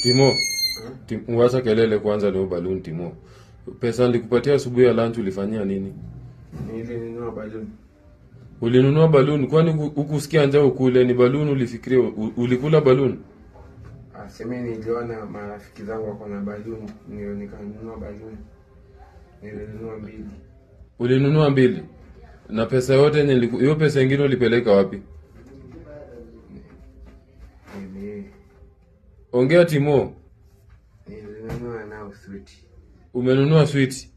Timo, Wacha kelele kwanza leo balloon Timo. Pesa nilikupatia asubuhi ya lunch ulifanyia nini? Nilinunua balloon. Ulinunua balloon kwani hukusikia njaa ukule ni balloon ulifikiria ulikula balloon? Sema niliona marafiki zangu wako na balloon, ndio nikanunua balloon. Nilinunua 2. Ulinunua 2? Na pesa yote hiyo pesa nyingine ulipeleka wapi? Ongea Timo. Nilinunua nao sweet. Umenunua sweet.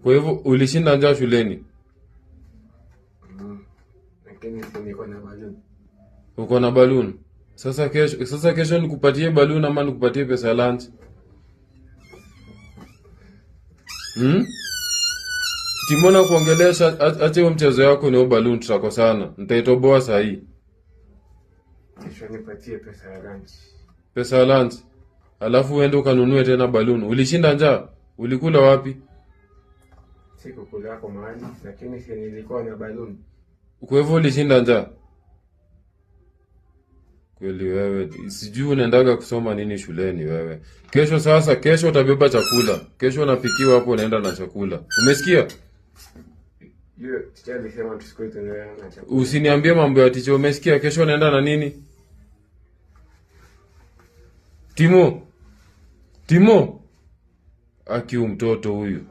Kwa hivyo ulishinda njaa shuleni? Lakini niko na balloon. Uko na balloon? Sasa kesho nikupatie balloon ama nikupatie pesa ya lunch? Timo na kuongelesha, acha mchezo yako ni balloon tutakosana. Nitaitoboa saa hii. Kesho nipatie pesa ya lunch. Pesa ya lunch. Alafu uende ukanunue tena balloon. Ulishinda njaa? Ulikula wapi? Sikukula kwa mahali, lakini si nilikuwa na balloon. Kwa hivyo ulishinda njaa? Kweli wewe, sijui unaendaga kusoma nini shuleni wewe. Kesho utabeba chakula. Kesho unapikiwa hapo unaenda na chakula. Umesikia? Teacher alisema tusikue tunaenda na chakula. Usiniambie mambo ya teacher, umesikia? Kesho unaenda na nini? Timo. Aki mtoto huyu.